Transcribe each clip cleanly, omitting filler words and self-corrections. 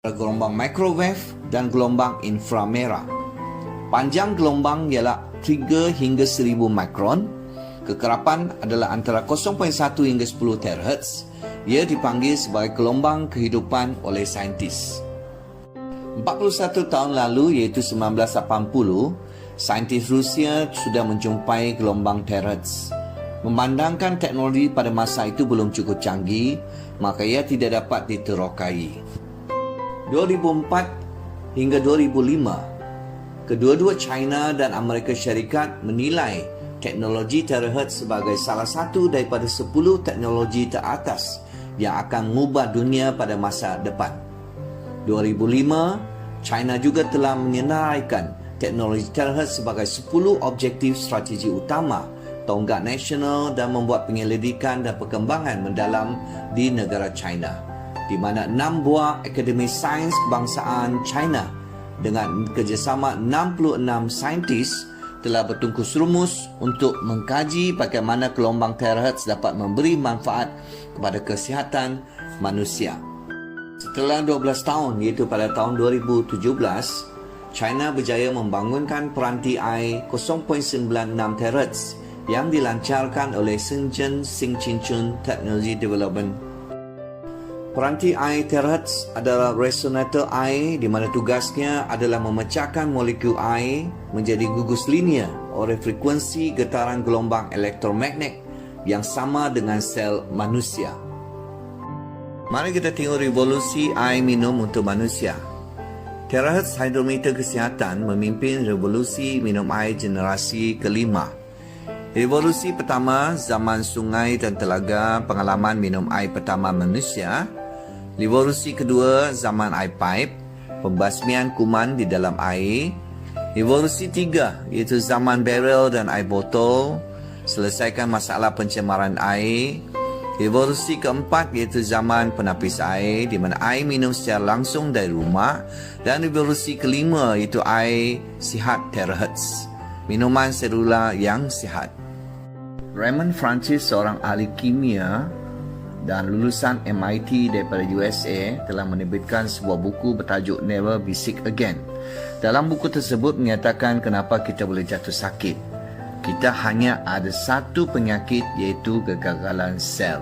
gelombang microwave dan gelombang inframerah. Panjang gelombang ialah 3 hingga 1000 mikron. Kekerapan adalah antara 0.1 hingga 10 THz. Ia dipanggil sebagai gelombang kehidupan oleh saintis. 41 tahun lalu iaitu 1980, saintis Rusia sudah menjumpai gelombang THz. Memandangkan teknologi pada masa itu belum cukup canggih, maka ia tidak dapat diterokai. 2004 hingga 2005, kedua-dua China dan Amerika Syarikat menilai teknologi terakhir sebagai salah satu daripada 10 teknologi teratas yang akan mengubah dunia pada masa depan. 2005, China juga telah menyenaraikan teknologi terakhir sebagai 10 objektif strategi utama tonggak nasional dan membuat penyelidikan dan perkembangan mendalam di negara China, di mana 6 buah Akademi Sains Kebangsaan China dengan kerjasama 66 saintis telah bertungkus rumus untuk mengkaji bagaimana gelombang terakhir dapat memberi manfaat kepada kesihatan manusia. Setelah 12 tahun, iaitu pada tahun 2017, China berjaya membangunkan peranti air 0.96 THz yang dilancarkan oleh Shenzhen Xingqingchun Technology Development. Peranti air terakhir adalah resonator air di mana tugasnya adalah memecahkan molekul air menjadi gugus linear oleh frekuensi getaran gelombang elektromagnet yang sama dengan sel manusia. Mari kita tengok revolusi air minum untuk manusia. Terakhir hidrometer kesihatan memimpin revolusi minum air generasi kelima. Revolusi pertama, zaman sungai dan telaga, pengalaman minum air pertama manusia. Revolusi kedua, zaman air pipe, pembasmian kuman di dalam air. Revolusi tiga, iaitu zaman barrel dan air botol, selesaikan masalah pencemaran air. Revolusi keempat, iaitu zaman penapis air, di mana air minum secara langsung dari rumah. Dan revolusi kelima, iaitu air sihat terakhir, minuman selular yang sihat. Raymond Francis, seorang ahli kimia dan lulusan MIT daripada USA, telah menerbitkan sebuah buku bertajuk Never Be Sick Again. Dalam buku tersebut menyatakan kenapa kita boleh jatuh sakit. Kita hanya ada satu penyakit, iaitu kegagalan sel.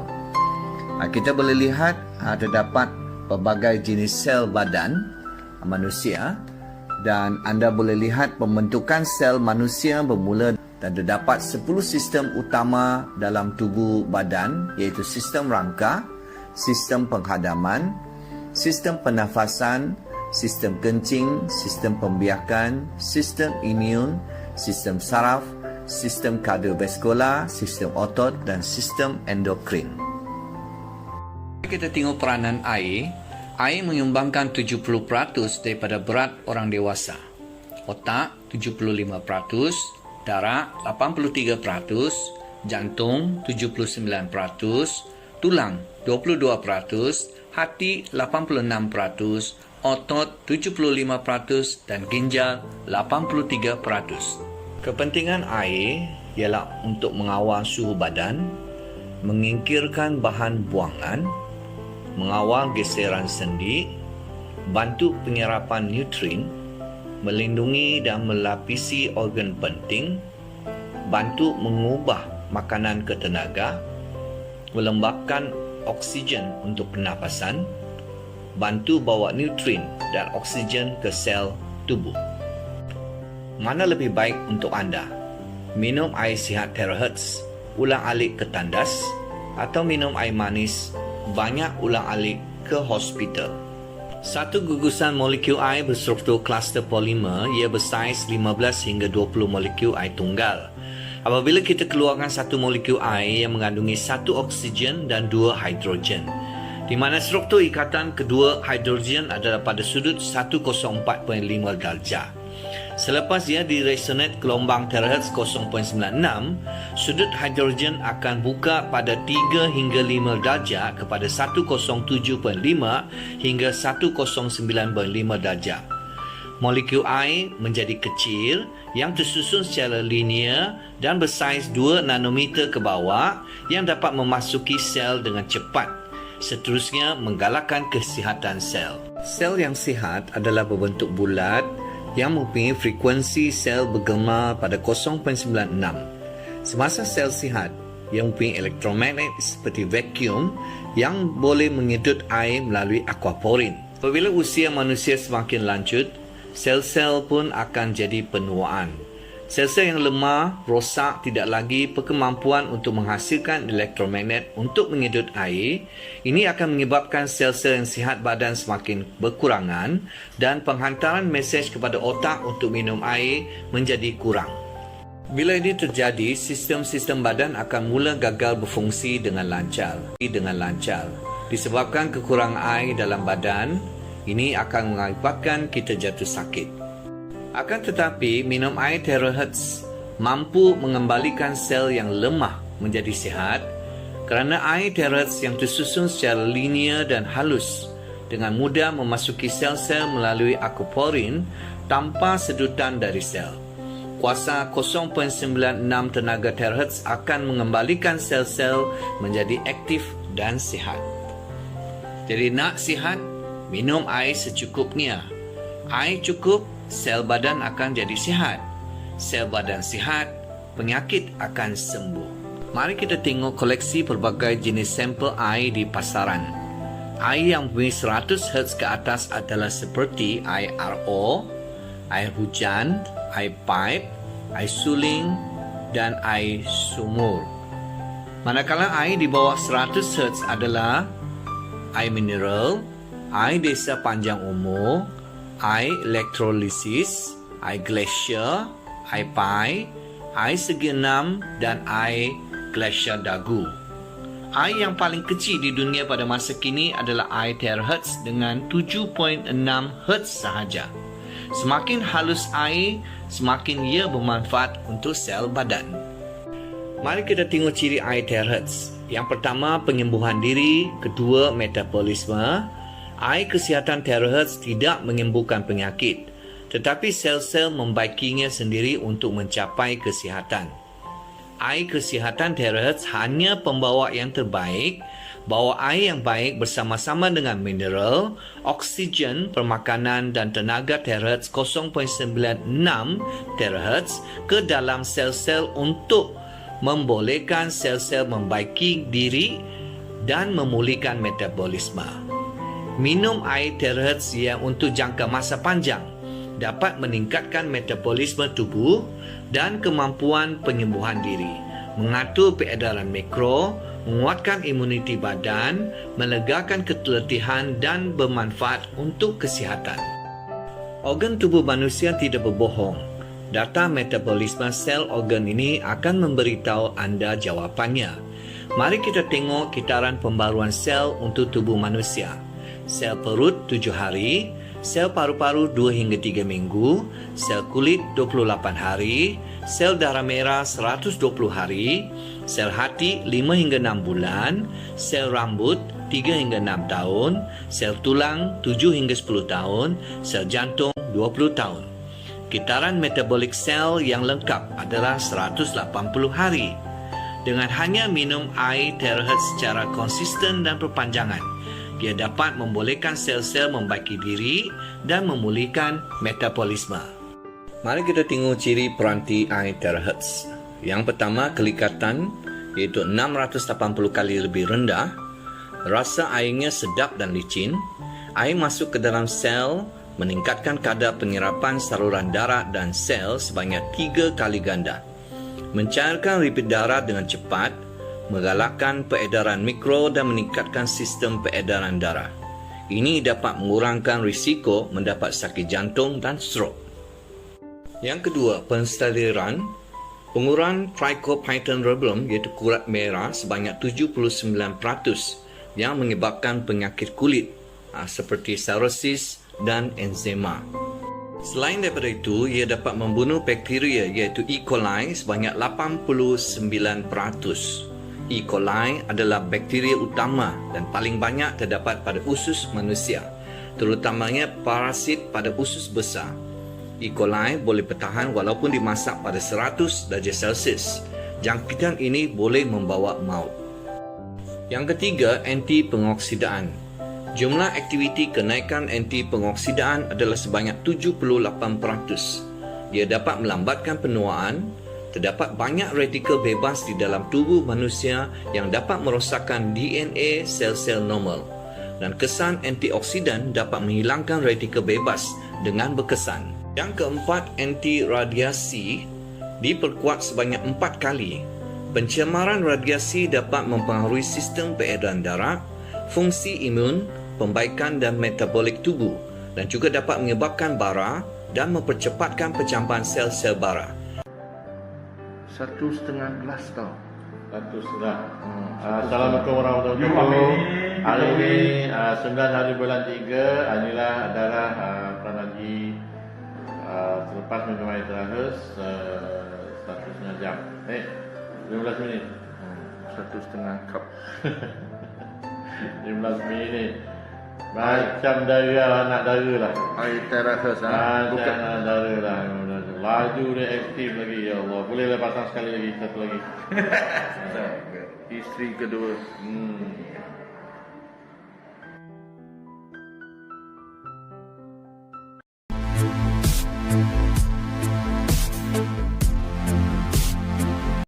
Kita boleh lihat terdapat pelbagai jenis sel badan manusia dan anda boleh lihat pembentukan sel manusia bermula dan terdapat 10 sistem utama dalam tubuh badan, iaitu sistem rangka, sistem penghadaman, sistem pernafasan, sistem kencing, sistem pembiakan, sistem imun, sistem saraf, sistem kardiovaskular, sistem otot dan sistem endokrin. Kita tengok peranan air. Air menyumbangkan 70% daripada berat orang dewasa. Otak 75%, darah 83%, jantung 79%, tulang 22%, hati 86%, otot 75% dan ginjal 83%. Kepentingan air ialah untuk mengawal suhu badan, menyingkirkan bahan buangan, mengawal geseran sendi, bantu penyerapan nutrien, melindungi dan melapisi organ penting, bantu mengubah makanan ke tenaga, melembabkan oksigen untuk pernafasan, bantu bawa nutrien dan oksigen ke sel tubuh. Mana lebih baik untuk anda? Minum air sihat terakhir, ulang-alik ke tandas, atau minum air manis, banyak ulang-alik ke hospital. Satu gugusan molekul air berstruktur kluster polimer, ia bersaiz 15 hingga 20 molekul air tunggal. Apabila kita keluarkan satu molekul air yang mengandungi satu oksigen dan 2 hidrogen, di mana struktur ikatan kedua hidrogen adalah pada sudut 104.5 darjah. Selepas ia diresonate gelombang terakhir 0.96, sudut hidrogen akan buka pada 3 hingga 5 darjah kepada 107.5 hingga 109.5 darjah. Molekul air menjadi kecil yang tersusun secara linear dan bersaiz 2 nanometer ke bawah yang dapat memasuki sel dengan cepat. Seterusnya menggalakkan kesihatan sel. Sel yang sihat adalah berbentuk bulat yang mempunyai frekuensi sel bergema pada 0.96. Semasa sel sihat yang mempunyai elektromagnet seperti vacuum yang boleh menyedut air melalui aquaporin. Apabila usia manusia semakin lanjut, sel-sel pun akan jadi penuaan. Sel-sel yang lemah, rosak, tidak lagi berkemampuan untuk menghasilkan elektromagnet untuk menyedut air. Ini akan menyebabkan sel-sel yang sihat badan semakin berkurangan dan penghantaran mesej kepada otak untuk minum air menjadi kurang. Bila ini terjadi, sistem-sistem badan akan mula gagal berfungsi dengan lancar. Disebabkan kekurangan air dalam badan, ini akan mengakibatkan kita jatuh sakit. Akan tetapi, minum air terahertz mampu mengembalikan sel yang lemah menjadi sihat kerana air terahertz yang tersusun secara linear dan halus dengan mudah memasuki sel-sel melalui aquaporin tanpa sedutan dari sel. Kuasa 0.96 tenaga terahertz akan mengembalikan sel-sel menjadi aktif dan sihat. Jadi nak sihat, minum air secukupnya. Air cukup, sel badan akan jadi sihat. Sel badan sihat, penyakit akan sembuh. Mari kita tengok koleksi pelbagai jenis sampel air di pasaran. Air yang mempunyai 100 Hz ke atas adalah seperti air RO, air hujan, air pipe, air suling dan air sumur. Manakala air di bawah 100 Hz adalah air mineral, air desa panjang umur, air elektrolisis, air glacier, air pai, air segi enam dan air glacier dagu. Air yang paling kecil di dunia pada masa kini adalah air terahertz dengan 7.6 Hz sahaja. Semakin halus air, semakin ia bermanfaat untuk sel badan. Mari kita tengok ciri air terahertz. Yang pertama, penyembuhan diri. Kedua, metabolisme. Air kesihatan terahertz tidak menyembuhkan penyakit, tetapi sel-sel membaikinya sendiri untuk mencapai kesihatan. Air kesihatan terahertz hanya pembawa yang terbaik, bawa air yang baik bersama-sama dengan mineral, oksigen, permakanan dan tenaga terahertz 0.96 terahertz ke dalam sel-sel untuk membolehkan sel-sel membaiki diri dan memulihkan metabolisme. Minum air terahertz yang untuk jangka masa panjang dapat meningkatkan metabolisme tubuh dan kemampuan penyembuhan diri, mengatur peredaran mikro, menguatkan imuniti badan, melegakan keletihan dan bermanfaat untuk kesihatan. Organ tubuh manusia tidak berbohong. Data metabolisme sel organ ini akan memberitahu anda jawapannya. Mari kita tengok kitaran pembaruan sel untuk tubuh manusia. Sel perut 7 hari, sel paru-paru 2 hingga 3 minggu, sel kulit 28 hari, sel darah merah 120 hari, sel hati 5 hingga 6 bulan, sel rambut 3 hingga 6 tahun, sel tulang 7 hingga 10 tahun, sel jantung 20 tahun. Kitaran metabolik sel yang lengkap adalah 180 hari. Dengan hanya minum air terahertz secara konsisten dan berpanjangan, ia dapat membolehkan sel-sel membaiki diri dan memulihkan metabolisme. Mari kita tengok ciri peranti air terahertz. Yang pertama, kelikatan iaitu 680 kali lebih rendah. Rasa airnya sedap dan licin. Air masuk ke dalam sel meningkatkan kadar penyerapan saluran darah dan sel sebanyak 3 kali ganda. Mencairkan lipid darah dengan cepat, menggalakkan peredaran mikro dan meningkatkan sistem peredaran darah. Ini dapat mengurangkan risiko mendapat sakit jantung dan strok. Yang kedua, penstabiliran. Pengurangan trichophyton iaitu kurat merah sebanyak 79% yang menyebabkan penyakit kulit seperti psoriasis dan eczema. Selain daripada itu, ia dapat membunuh bakteria iaitu E. coli sebanyak 89%. E. coli adalah bakteria utama dan paling banyak terdapat pada usus manusia, terutamanya parasit pada usus besar. E. coli boleh bertahan walaupun dimasak pada 100 darjah Celsius. Jangkitan ini boleh membawa maut. Yang ketiga, anti-pengoksidaan. Jumlah aktiviti kenaikan anti-pengoksidaan adalah sebanyak 78%. Dia dapat melambatkan penuaan. Terdapat banyak radikal bebas di dalam tubuh manusia yang dapat merosakkan DNA sel-sel normal. Dan kesan antioksidan dapat menghilangkan radikal bebas dengan berkesan. Yang keempat, anti-radiasi diperkuat sebanyak 4 kali. Pencemaran radiasi dapat mempengaruhi sistem peredaran darah, fungsi imun, pembaikan dan metabolik tubuh dan juga dapat menyebabkan bara dan mempercepatkan pencampan sel-sel bara. 1,5 gelas tau. 1,5. Assalamualaikum warahmatullahi wabarakatuh. Hari ini 9 hari bulan 3. Inilah adalah kronologi selepas minum air terus 1,5 jam. 15 minit. 1,5 cup. 15 minit. Macam dara anak dara lah. Air terahus Macam anak dara lah. Laju dia aktif lagi. Ya Allah. Bolehlah pasang sekali lagi. Satu lagi. Isteri kedua.